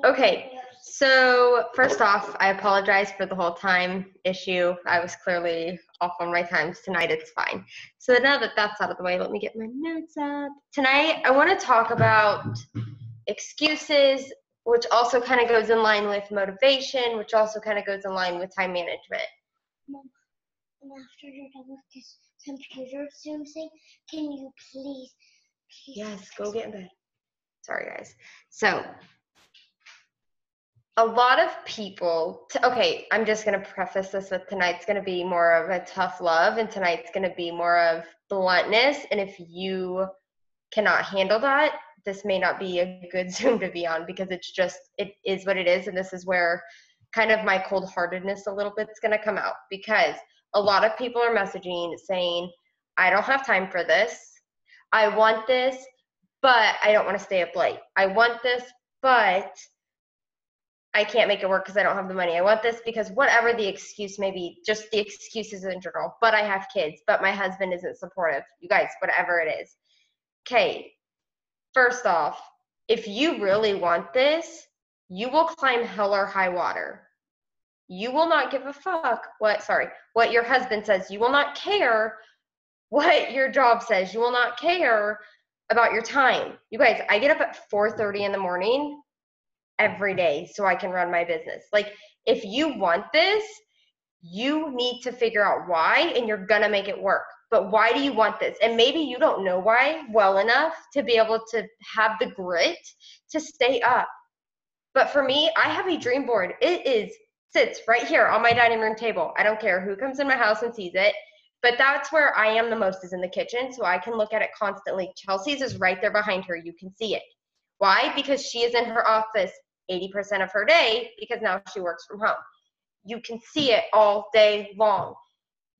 Okay, so first off, I apologize for the whole time issue. I was clearly off on my times tonight. It's fine. So now that that's out of the way, let me get my notes up. Tonight, I want to talk about excuses, which also kind of goes in line with motivation, which also kind of goes in line with time management. Mom, after you're done with this computer Zoom thing, can you please? Yes, go get in bed. Sorry, guys. So, a lot of people, okay, I'm just going to preface this with tonight's going to be more of a tough love, and tonight's going to be more of bluntness. And if you cannot handle that, this may not be a good Zoom to be on, because it is what it is. And this is where kind of my cold-heartedness a little bit is going to come out, because a lot of people are messaging saying, I don't have time for this. I want this, but I don't want to stay up late. I want this, but I can't make it work because I don't have the money. I want this because whatever the excuse may be, just the excuses in general. But I have kids, but my husband isn't supportive. You guys, whatever it is. Okay, first off, if you really want this, you will climb hell or high water. You will not give a fuck what your husband says. You will not care what your job says. You will not care about your time. You guys, I get up at 4:30 in the morning every day so I can run my business. Like, if you want this, you need to figure out why, and you're gonna make it work. But why do you want this? And maybe you don't know why well enough to be able to have the grit to stay up. But for me, I have a dream board. Sits right here on my dining room table. I don't care who comes in my house and sees it. But that's where I am the most, is in the kitchen, so I can look at it constantly. Chelsea's is right there behind her. You can see it. Why? Because she is in her office 80% of her day, because now she works from home. You can see it all day long.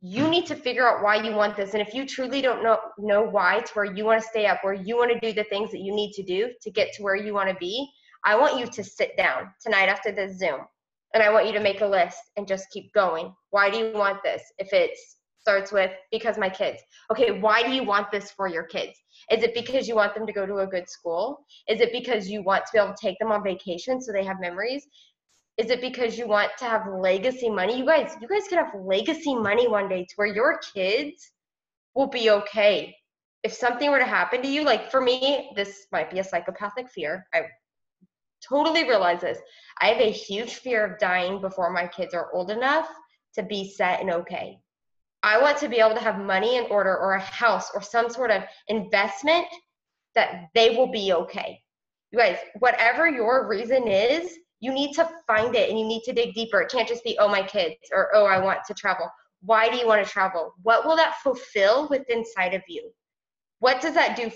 You need to figure out why you want this. And if you truly don't know why, to where you want to stay up, where you want to do the things that you need to do to get to where you want to be, I want you to sit down tonight after this Zoom. And I want you to make a list and just keep going. Why do you want this? If it starts with, because my kids. Okay, why do you want this for your kids? Is it because you want them to go to a good school? Is it because you want to be able to take them on vacation so they have memories? Is it because you want to have legacy money? You guys could have legacy money one day to where your kids will be okay. If something were to happen to you, like for me, this might be a psychopathic fear. I totally realize this. I have a huge fear of dying before my kids are old enough to be set and okay. I want to be able to have money in order, or a house, or some sort of investment that they will be okay. You guys, whatever your reason is, you need to find it and you need to dig deeper. It can't just be, oh, my kids, or, oh, I want to travel. Why do you want to travel? What will that fulfill within inside of you? What does that do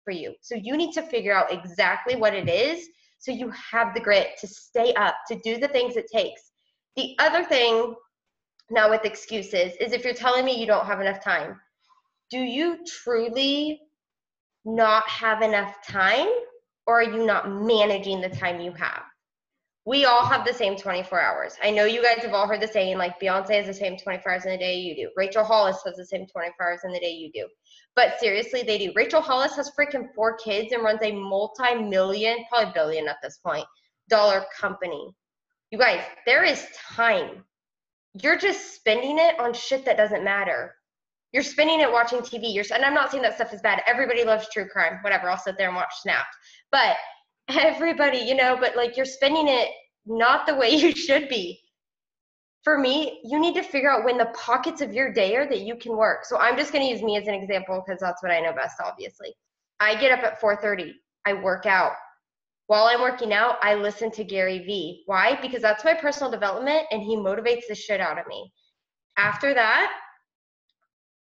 for you? So you need to figure out exactly what it is, so you have the grit to stay up, to do the things it takes. The other thing now with excuses is, if you're telling me you don't have enough time, do you truly not have enough time, or are you not managing the time you have? We all have the same 24 hours. I know you guys have all heard the saying, like, Beyonce has the same 24 hours in the day you do. Rachel Hollis has the same 24 hours in the day you do. But seriously, they do. Rachel Hollis has freaking 4 kids and runs a multi-million, probably billion at this point, dollar company. You guys, there is time. You're just spending it on shit that doesn't matter. You're spending it watching TV. And I'm not saying that stuff is bad. Everybody loves true crime. Whatever, I'll sit there and watch Snapped. But everybody, but like, you're spending it not the way you should be. For me, you need to figure out when the pockets of your day are that you can work. So I'm just going to use me as an example, because that's what I know best, obviously. I get up at 4:30. I work out. While I'm working out, I listen to Gary Vee. Why? Because that's my personal development, and he motivates the shit out of me. After that,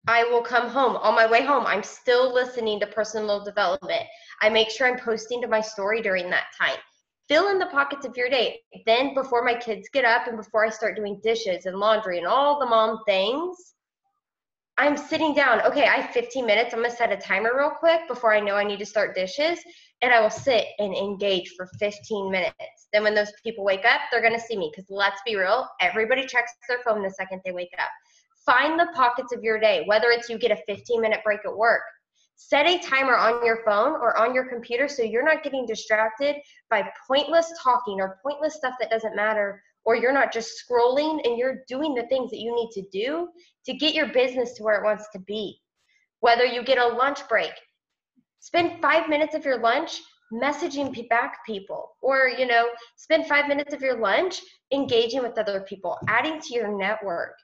I will come home. On my way home, I'm still listening to personal development. I make sure I'm posting to my story during that time. Fill in the pockets of your day. Then before my kids get up and before I start doing dishes and laundry and all the mom things, I'm sitting down. Okay, I have 15 minutes. I'm going to set a timer real quick before I know I need to start dishes, and I will sit and engage for 15 minutes. Then when those people wake up, they're going to see me, because let's be real, everybody checks their phone the second they wake up. Find the pockets of your day, whether it's you get a 15-minute break at work. Set a timer on your phone or on your computer so you're not getting distracted by pointless talking or pointless stuff that doesn't matter, or you're not just scrolling and you're doing the things that you need to do to get your business to where it wants to be. Whether you get a lunch break, spend 5 minutes of your lunch messaging back people, or spend 5 minutes of your lunch engaging with other people, adding to your network.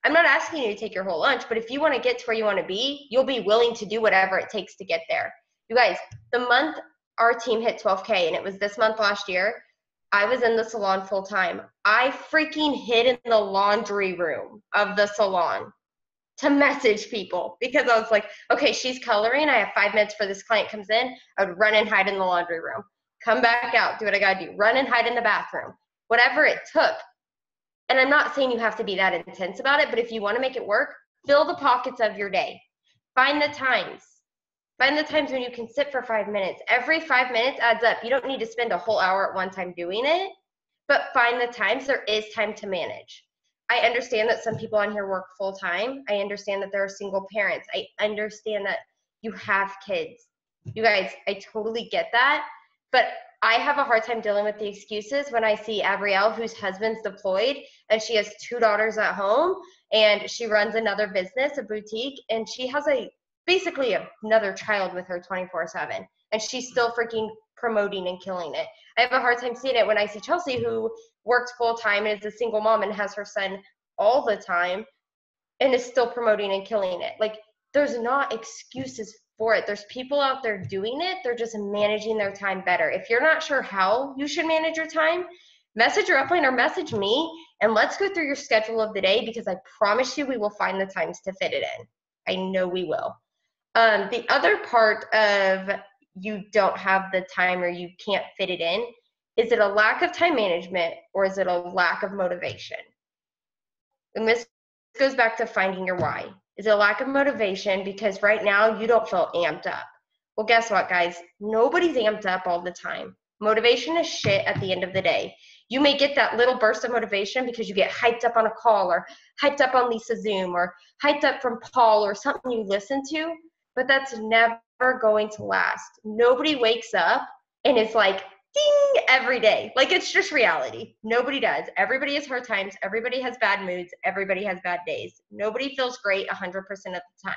I'm not asking you to take your whole lunch, but if you want to get to where you want to be, you'll be willing to do whatever it takes to get there. You guys, the month our team hit 12K, and it was this month last year, I was in the salon full time. I freaking hid in the laundry room of the salon to message people because I was like, okay, she's coloring. I have 5 minutes for this client comes in. I would run and hide in the laundry room, come back out, do what I got to do, run and hide in the bathroom, whatever it took. And I'm not saying you have to be that intense about it, but if you want to make it work, fill the pockets of your day. Find the times. Find the times when you can sit for 5 minutes. Every 5 minutes adds up. You don't need to spend a whole hour at one time doing it, but find the times. There is time to manage. I understand that some people on here work full time. I understand that there are single parents. I understand that you have kids. You guys, I totally get that. But I have a hard time dealing with the excuses when I see Abrielle, whose husband's deployed, and she has 2 daughters at home, and she runs another business, a boutique, and she has basically another child with her 24/7, and she's still freaking promoting and killing it. I have a hard time seeing it when I see Chelsea, who works full time and is a single mom and has her son all the time and is still promoting and killing it. Like, there's not excuses for it. There's people out there doing it. They're just managing their time better. If you're not sure how you should manage your time, message your upline or message me, and let's go through your schedule of the day, because I promise you we will find the times to fit it in. I know we will. The other part of you don't have the time or you can't fit it in, is it a lack of time management or is it a lack of motivation? And this goes back to finding your why. Is it a lack of motivation because right now you don't feel amped up? Well, guess what, guys? Nobody's amped up all the time. Motivation is shit at the end of the day. You may get that little burst of motivation because you get hyped up on a call, or hyped up on Lisa Zoom, or hyped up from Paul, or something you listen to, but that's never going to last. Nobody wakes up and is like, ding, every day. Like, it's just reality. Nobody does. Everybody has hard times. Everybody has bad moods. Everybody has bad days. Nobody feels great 100% of the time.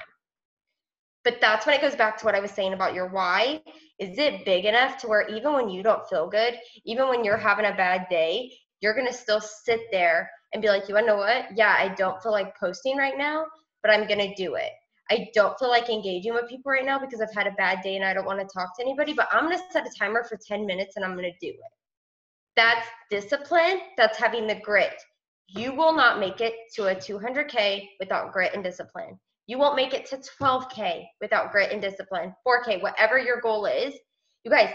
But that's when it goes back to what I was saying about your why. Is it big enough to where even when you don't feel good, even when you're having a bad day, you're going to still sit there and be like, you want to know what? Yeah, I don't feel like posting right now, but I'm going to do it. I don't feel like engaging with people right now because I've had a bad day and I don't want to talk to anybody, but I'm going to set a timer for 10 minutes and I'm going to do it. That's discipline. That's having the grit. You will not make it to a 200K without grit and discipline. You won't make it to 12K without grit and discipline. 4K, whatever your goal is. You guys,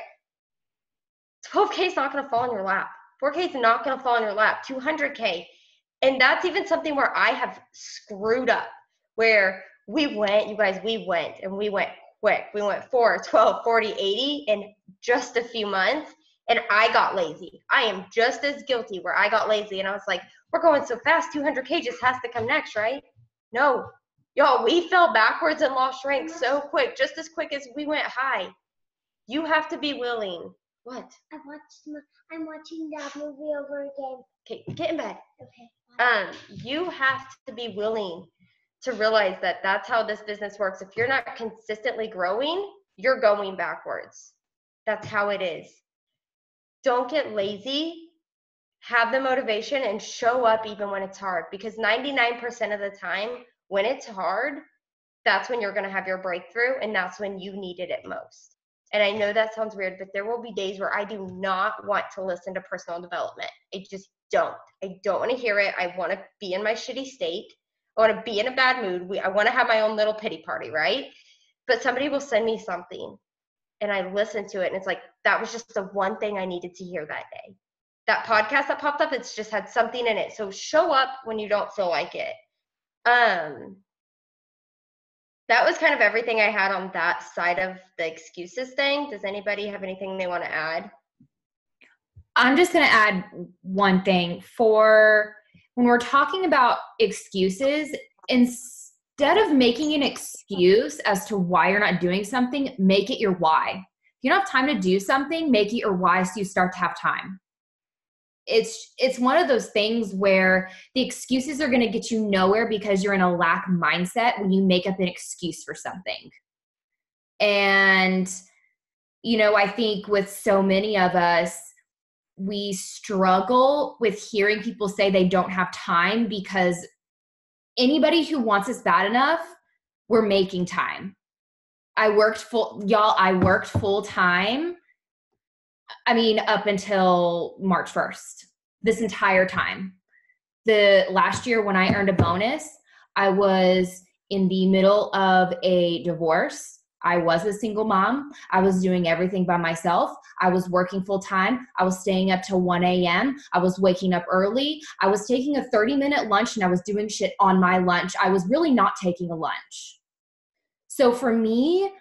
12K is not going to fall in your lap. 4K is not going to fall in your lap. 200K. And that's even something where I have screwed up, where we went quick. We went 4, 12, 40, 80 in just a few months. And I got lazy. I am just as guilty where I got lazy. And I was like, we're going so fast. 200K just has to come next, right? No. Y'all, we fell backwards and lost rank so quick, just as quick as we went high. You have to be willing. What? I'm watching that movie over again. Okay, get in bed. Okay. You have to be willing to realize that that's how this business works. If you're not consistently growing, you're going backwards. That's how it is. Don't get lazy. Have the motivation and show up even when it's hard, because 99% of the time when it's hard, that's when you're going to have your breakthrough, and that's when you needed it most. And I know that sounds weird, but there will be days where I do not want to listen to personal development. I just don't. I don't want to hear it. I want to be in my shitty state. I want to be in a bad mood. I want to have my own little pity party, right? But somebody will send me something, and I listen to it, and it's like, that was just the one thing I needed to hear that day. That podcast that popped up, it's just had something in it. So show up when you don't feel like it. That was kind of everything I had on that side of the excuses thing. Does anybody have anything they want to add? I'm just going to add one thing. For when we're talking about excuses, instead of making an excuse as to why you're not doing something, make it your why. If you don't have time to do something, make it your why so you start to have time. It's one of those things where the excuses are going to get you nowhere because you're in a lack mindset when you make up an excuse for something. And, you know, I think with so many of us, we struggle with hearing people say they don't have time because anybody who wants us bad enough, we're making time. I worked full time. I mean, up until March 1st, this entire time. The last year when I earned a bonus, I was in the middle of a divorce. I was a single mom. I was doing everything by myself. I was working full time. I was staying up till 1 a.m. I was waking up early. I was taking a 30-minute lunch and I was doing shit on my lunch. I was really not taking a lunch. So for me,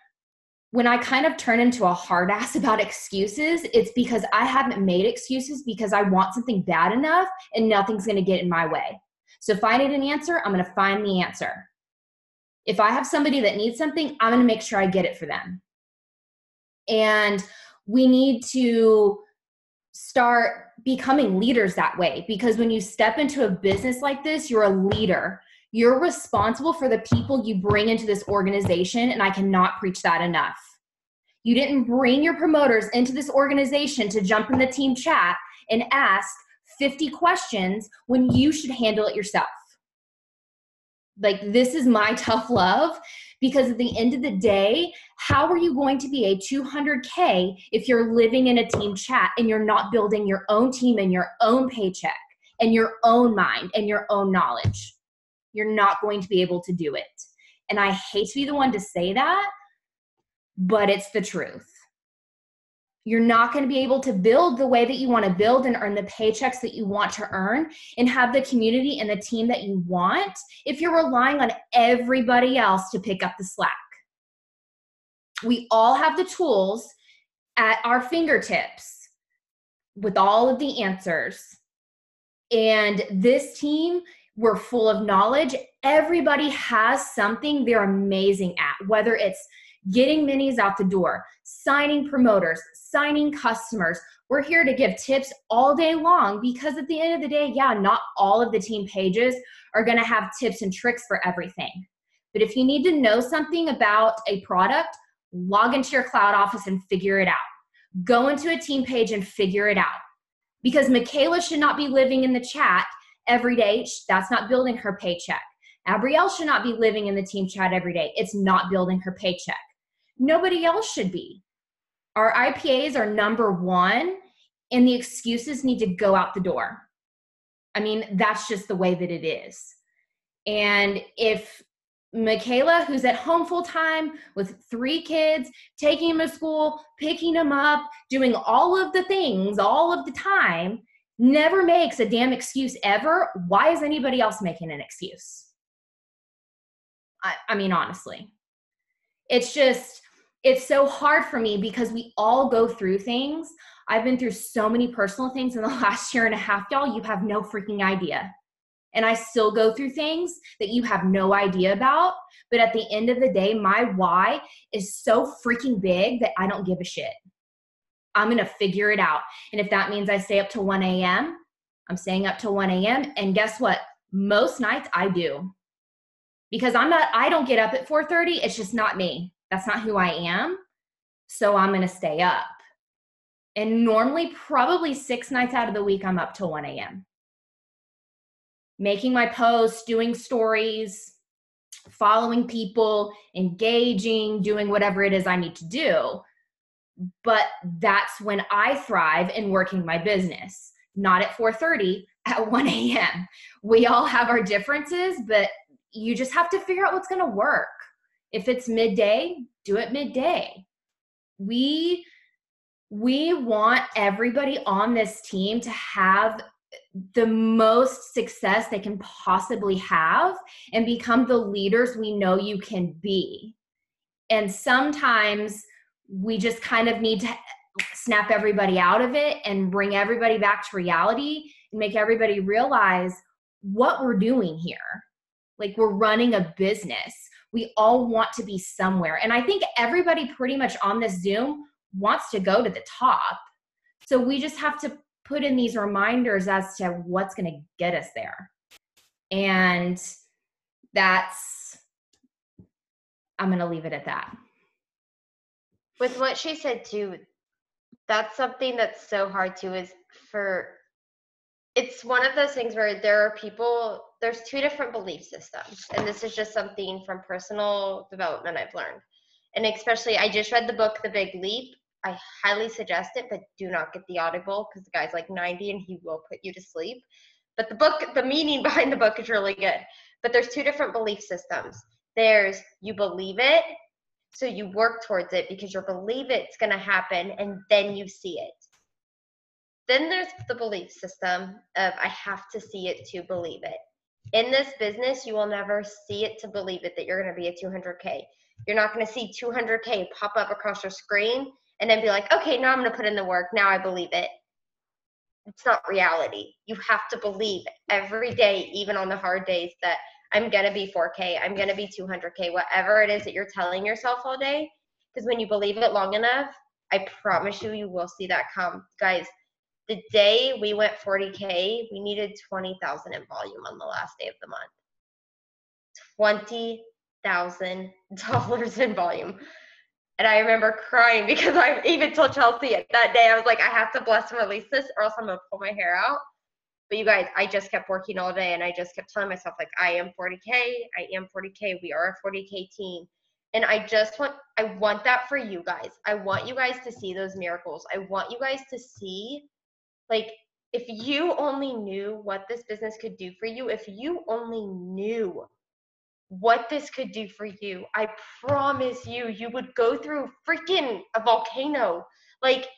when I kind of turn into a hard ass about excuses, it's because I haven't made excuses because I want something bad enough and nothing's going to get in my way. So if I need an answer, I'm going to find the answer. If I have somebody that needs something, I'm going to make sure I get it for them. And we need to start becoming leaders that way, because when you step into a business like this, you're a leader. You're responsible for the people you bring into this organization, and I cannot preach that enough. You didn't bring your promoters into this organization to jump in the team chat and ask 50 questions when you should handle it yourself. Like, this is my tough love, because at the end of the day, how are you going to be a 200K if you're living in a team chat and you're not building your own team and your own paycheck and your own mind and your own knowledge? You're not going to be able to do it. And I hate to be the one to say that, but it's the truth. You're not going to be able to build the way that you want to build and earn the paychecks that you want to earn and have the community and the team that you want if you're relying on everybody else to pick up the slack. We all have the tools at our fingertips with all of the answers. And this team, we're full of knowledge. Everybody has something they're amazing at, whether it's getting minis out the door, signing promoters, signing customers. We're here to give tips all day long, because at the end of the day, yeah, not all of the team pages are going to have tips and tricks for everything. But if you need to know something about a product, log into your cloud office and figure it out. Go into a team page and figure it out. Because Michaela should not be living in the chat every day. That's not building her paycheck. Abrielle should not be living in the team chat every day. It's not building her paycheck. Nobody else should be. Our IPAs are number one, and the excuses need to go out the door. I mean, that's just the way that it is. And if Michaela, who's at home full time with 3 kids, taking them to school, picking them up, doing all of the things all of the time, never makes a damn excuse ever, why is anybody else making an excuse? I mean, honestly, it's so hard for me because we all go through things. I've been through so many personal things in the last year and a half, y'all, you have no freaking idea. And I still go through things that you have no idea about. But at the end of the day, my why is so freaking big that I don't give a shit. I'm going to figure it out. And if that means I stay up till 1 a.m., I'm staying up till 1 a.m. And guess what? Most nights I do. Because I don't get up at 4:30. It's just not me. That's not who I am. So I'm going to stay up. And normally, probably 6 nights out of the week, I'm up till 1 a.m. Making my posts, doing stories, following people, engaging, doing whatever it is I need to do. But that's when I thrive in working my business, not at 4:30, at 1 a.m. We all have our differences, but you just have to figure out what's going to work. If it's midday, do it midday. We want everybody on this team to have the most success they can possibly have and become the leaders we know you can be. And sometimes we just kind of need to snap everybody out of it and bring everybody back to reality and make everybody realize what we're doing here. Like, we're running a business. We all want to be somewhere. And I think everybody pretty much on this Zoom wants to go to the top. So we just have to put in these reminders as to what's going to get us there. And I'm going to leave it at that. With what she said too, that's something that's so hard too, it's one of those things where there's two different belief systems. And this is just something from personal development I've learned. And especially, I just read the book, The Big Leap. I highly suggest it, but do not get the Audible because the guy's like 90 and he will put you to sleep. But the meaning behind the book is really good. But there's two different belief systems. There's you believe it, so you work towards it because you believe it's going to happen, and then you see it. Then there's the belief system of I have to see it to believe it. In this business, you will never see it to believe it that you're going to be at 200K. You're not going to see 200K pop up across your screen and then be like, okay, now I'm going to put in the work. Now I believe it. It's not reality. You have to believe every day, even on the hard days, that I'm going to be 4K, I'm going to be 200K, whatever it is that you're telling yourself all day. Because when you believe it long enough, I promise you, you will see that come. Guys, the day we went 40K, we needed 20,000 in volume on the last day of the month. $20,000 in volume. And I remember crying because I even told Chelsea that day, I was like, I have to bless and release this or else I'm going to pull my hair out. But you guys, I just kept working all day and I just kept telling myself, like, I am 40K, I am 40K, we are a 40K team. And I want that for you guys. I want you guys to see those miracles. I want you guys to see, like, if you only knew what this business could do for you, if you only knew what this could do for you, I promise you, you would go through freaking a volcano. Like,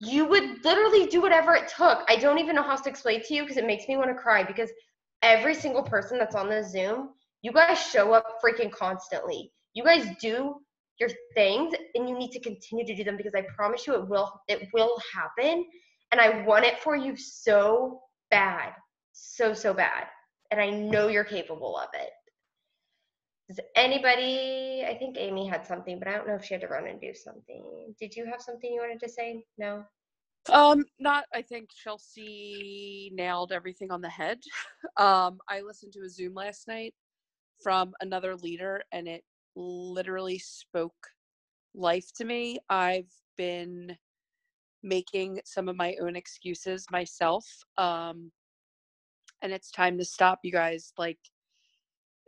you would literally do whatever it took. I don't even know how to explain to you because it makes me want to cry, because every single person that's on the Zoom, you guys show up freaking constantly. You guys do your things and you need to continue to do them, because I promise you it will happen. And I want it for you so bad. So bad. And I know you're capable of it. Does anybody, I think Amy had something, but I don't know if she had to run and do something. Did you have something you wanted to say? No? I think Chelsea nailed everything on the head. I listened to a Zoom last night from another leader and it literally spoke life to me. I've been making some of my own excuses myself. And it's time to stop, you guys. Like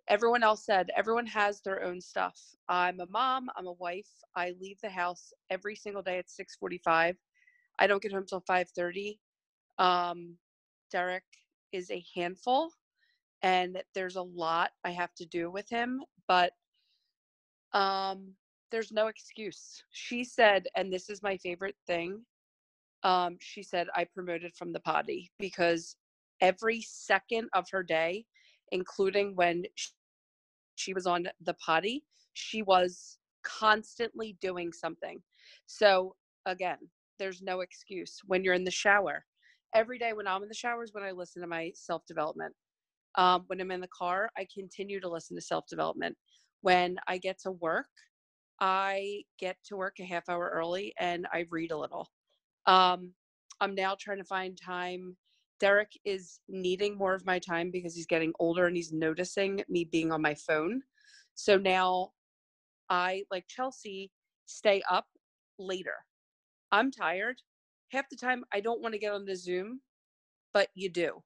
everyone else said, everyone has their own stuff. I'm a mom, I'm a wife. I leave the house every single day at 6:45. I don't get home till 5:30. Derek is a handful and there's a lot I have to do with him, but there's no excuse. She said, and this is my favorite thing, she said, I promoted from the potty, because every second of her day, including when she was on the potty, she was constantly doing something. So again, there's no excuse. When you're in the shower, every day when I'm in the shower is when I listen to my self-development. When I'm in the car, I continue to listen to self-development. When I get to work, I get to work a half hour early and I read a little. I'm now trying to find time. Derek is needing more of my time because he's getting older and he's noticing me being on my phone. So now I, like Chelsea, stay up later. I'm tired. Half the time I don't want to get on the Zoom, but you do.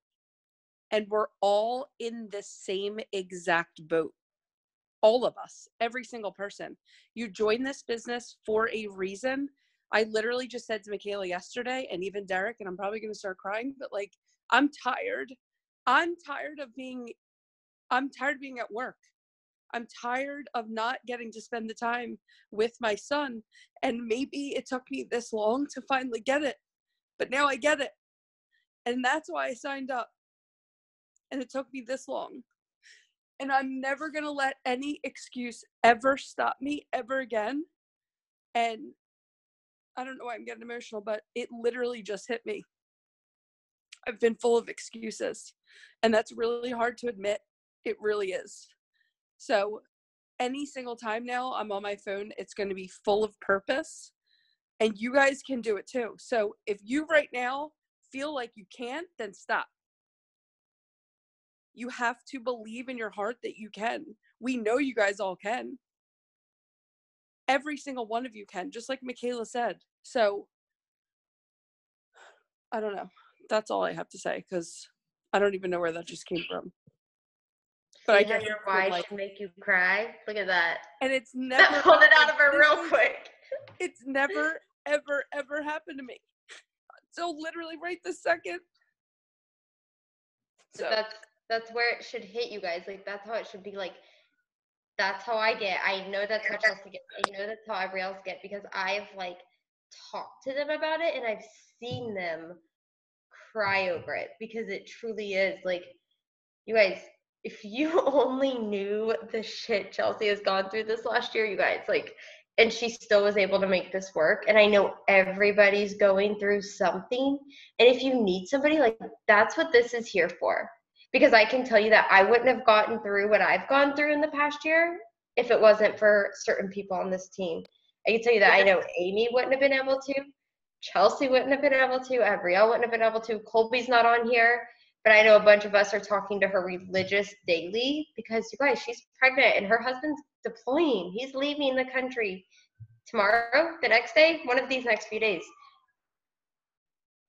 And we're all in the same exact boat. All of us, every single person. You join this business for a reason. I literally just said to Michaela yesterday, and even Derek, and I'm probably going to start crying, but like, I'm tired. I'm tired of being at work. I'm tired of not getting to spend the time with my son. And maybe it took me this long to finally get it, but now I get it. And that's why I signed up. And it took me this long. And I'm never going to let any excuse ever stop me ever again. And I don't know why I'm getting emotional, but it literally just hit me. I've been full of excuses. And that's really hard to admit. It really is. So any single time now I'm on my phone, it's going to be full of purpose, and you guys can do it too. So if you right now feel like you can't, then stop. You have to believe in your heart that you can. We know you guys all can. Every single one of you can, just like Michaela said. So I don't know. That's all I have to say, because I don't even know where that just came from. But See I how guess your it's why been, like, should make you cry? Look at that. and it's never Pulled it out happened. of her This real is- quick. It's never, ever, ever happened to me. So literally right this second. So But that's where it should hit you guys. Like, that's how it should be. Like, that's how I get. I know that's how Chelsea gets. I know that's how everybody else get, because I've like talked to them about it and I've seen them cry over it, because it truly is like, you guys, if you only knew the shit Chelsea has gone through this last year, you guys, like, and she still was able to make this work. And I know everybody's going through something. And if you need somebody, like, that's what this is here for. Because I can tell you that I wouldn't have gotten through what I've gone through in the past year if it wasn't for certain people on this team. I can tell you that I know Amy wouldn't have been able to. Chelsea wouldn't have been able to. Abrielle wouldn't have been able to. Colby's not on here. But I know a bunch of us are talking to her religious daily, because, you guys, she's pregnant and her husband's deploying. He's leaving the country tomorrow, the next day, one of these next few days.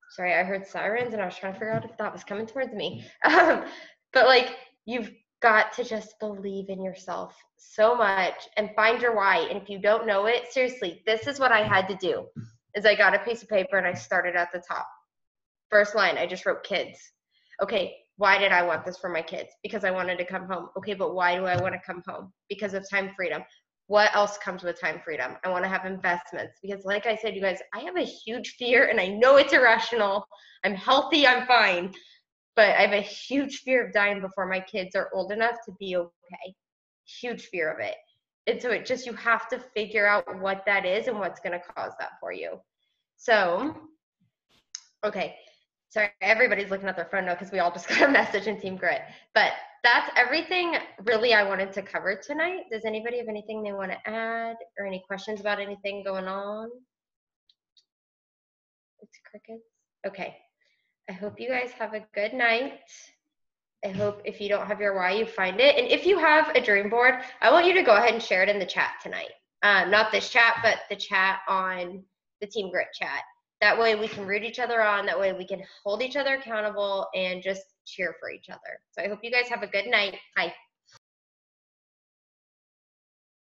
Sorry, I heard sirens and I was trying to figure out if that was coming towards me. But like, you've got to just believe in yourself so much and find your why. And if you don't know it, seriously, this is what I had to do. Is I got a piece of paper and I started at the top. First line, I just wrote kids. Okay, why did I want this for my kids? Because I wanted to come home. Okay, but why do I want to come home? Because of time freedom. What else comes with time freedom? I want to have investments, because like I said, you guys, I have a huge fear, and I know it's irrational. I'm healthy, I'm fine. But I have a huge fear of dying before my kids are old enough to be okay. Huge fear of it. And so you have to figure out what that is and what's going to cause that for you. So, okay. Sorry, everybody's looking at their phone now because we all just got a message in Team Grit. But that's everything really I wanted to cover tonight. Does anybody have anything they want to add or any questions about anything going on? It's crickets. Okay. I hope you guys have a good night. I hope if you don't have your why, you find it. And if you have a dream board, I want you to go ahead and share it in the chat tonight. Not this chat, but the chat on the Team Grit chat. That way we can root each other on. That way we can hold each other accountable and just cheer for each other. So I hope you guys have a good night. Bye.